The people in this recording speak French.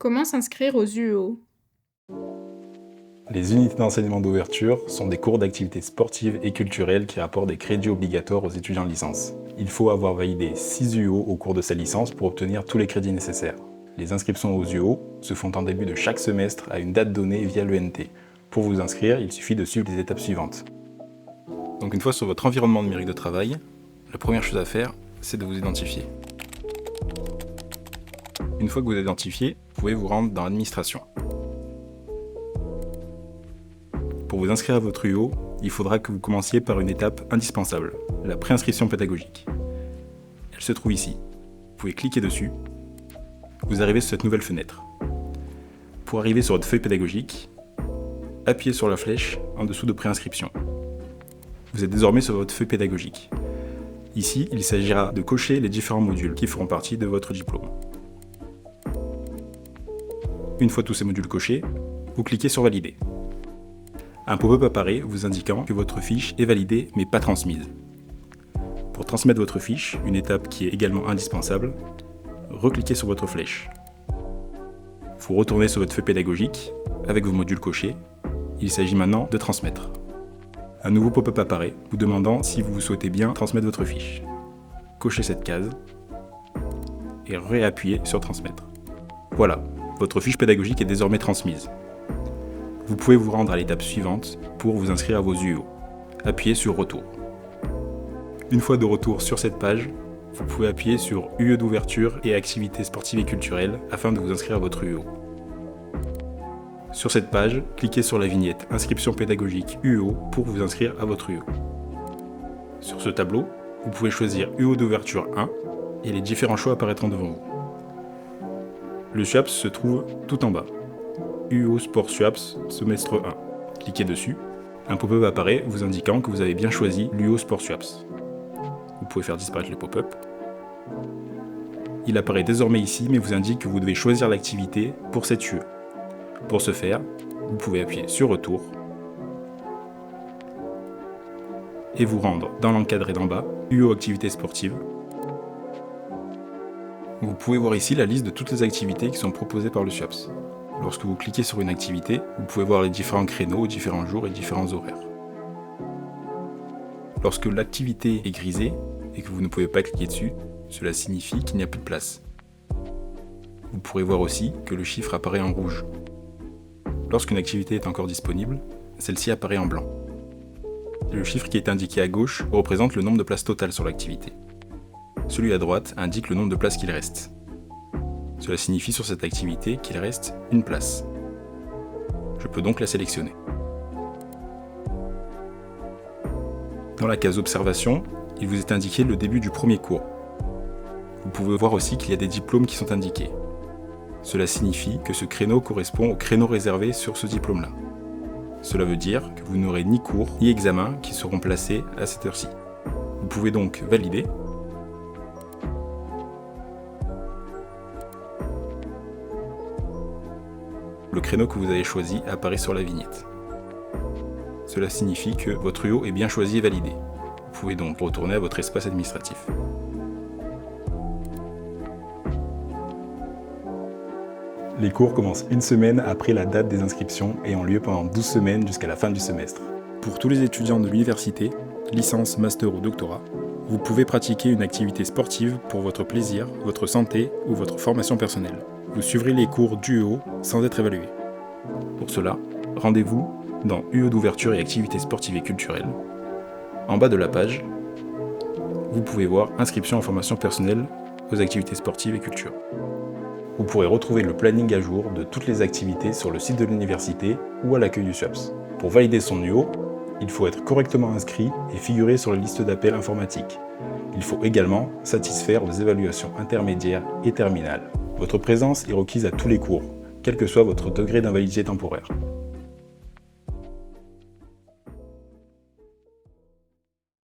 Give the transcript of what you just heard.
Comment s'inscrire aux UEO? Les unités d'enseignement d'ouverture sont des cours d'activités sportives et culturelles qui rapportent des crédits obligatoires aux étudiants de licence. Il faut avoir validé 6 UO au cours de sa licence pour obtenir tous les crédits nécessaires. Les inscriptions aux UO se font en début de chaque semestre à une date donnée via l'ENT. Pour vous inscrire, il suffit de suivre les étapes suivantes. Donc une fois sur votre environnement numérique de travail, la première chose à faire, c'est de vous identifier. Une fois que vous êtes identifié, vous pouvez vous rendre dans l'administration. Pour vous inscrire à votre UO, il faudra que vous commenciez par une étape indispensable, la préinscription pédagogique. Elle se trouve ici. Vous pouvez cliquer dessus. Vous arrivez sur cette nouvelle fenêtre. Pour arriver sur votre feuille pédagogique, appuyez sur la flèche en dessous de préinscription. Vous êtes désormais sur votre feuille pédagogique. Ici, il s'agira de cocher les différents modules qui feront partie de votre diplôme. Une fois tous ces modules cochés, vous cliquez sur Valider. Un pop-up apparaît vous indiquant que votre fiche est validée mais pas transmise. Pour transmettre votre fiche, une étape qui est également indispensable, recliquez sur votre flèche. Vous retournez sur votre feuille pédagogique avec vos modules cochés. Il s'agit maintenant de transmettre. Un nouveau pop-up apparaît vous demandant si vous souhaitez bien transmettre votre fiche. Cochez cette case et réappuyez sur Transmettre. Voilà, votre fiche pédagogique est désormais transmise. Vous pouvez vous rendre à l'étape suivante pour vous inscrire à vos UO. Appuyez sur Retour. Une fois de retour sur cette page, vous pouvez appuyer sur UE d'ouverture et activités sportives et culturelles afin de vous inscrire à votre UO. Sur cette page, cliquez sur la vignette Inscription pédagogique UO pour vous inscrire à votre UO. Sur ce tableau, vous pouvez choisir UO d'ouverture 1 et les différents choix apparaîtront devant vous. Le SUAPS se trouve tout en bas. UO Sport SUAPS, semestre 1. Cliquez dessus. Un pop-up apparaît vous indiquant que vous avez bien choisi l'UO Sport SUAPS. Vous pouvez faire disparaître le pop-up. Il apparaît désormais ici, mais vous indique que vous devez choisir l'activité pour cette UE. Pour ce faire, vous pouvez appuyer sur Retour et vous rendre dans l'encadré d'en bas, UO Activités sportives. Vous pouvez voir ici la liste de toutes les activités qui sont proposées par le SUAPS. Lorsque vous cliquez sur une activité, vous pouvez voir les différents créneaux, différents jours et différents horaires. Lorsque l'activité est grisée et que vous ne pouvez pas cliquer dessus, cela signifie qu'il n'y a plus de place. Vous pourrez voir aussi que le chiffre apparaît en rouge. Lorsqu'une activité est encore disponible, celle-ci apparaît en blanc. Le chiffre qui est indiqué à gauche représente le nombre de places totales sur l'activité. Celui à droite indique le nombre de places qu'il reste. Cela signifie sur cette activité qu'il reste une place. Je peux donc la sélectionner. Dans la case Observation, il vous est indiqué le début du premier cours. Vous pouvez voir aussi qu'il y a des diplômes qui sont indiqués. Cela signifie que ce créneau correspond au créneau réservé sur ce diplôme-là. Cela veut dire que vous n'aurez ni cours ni examens qui seront placés à cette heure-ci. Vous pouvez donc valider. Le créneau que vous avez choisi apparaît sur la vignette. Cela signifie que votre UO est bien choisi et validé. Vous pouvez donc retourner à votre espace administratif. Les cours commencent une semaine après la date des inscriptions et ont lieu pendant 12 semaines jusqu'à la fin du semestre. Pour tous les étudiants de l'université, licence, master ou doctorat, vous pouvez pratiquer une activité sportive pour votre plaisir, votre santé ou votre formation personnelle. Vous suivrez les cours d'UEO sans être évalué. Pour cela, rendez-vous dans UE d'ouverture et activités sportives et culturelles. En bas de la page, vous pouvez voir Inscription en formation personnelle aux activités sportives et culture. Vous pourrez retrouver le planning à jour de toutes les activités sur le site de l'université ou à l'accueil du SUAPS. Pour valider son UO, il faut être correctement inscrit et figurer sur la liste d'appel informatique. Il faut également satisfaire aux évaluations intermédiaires et terminales. Votre présence est requise à tous les cours, quel que soit votre degré d'invalidité temporaire.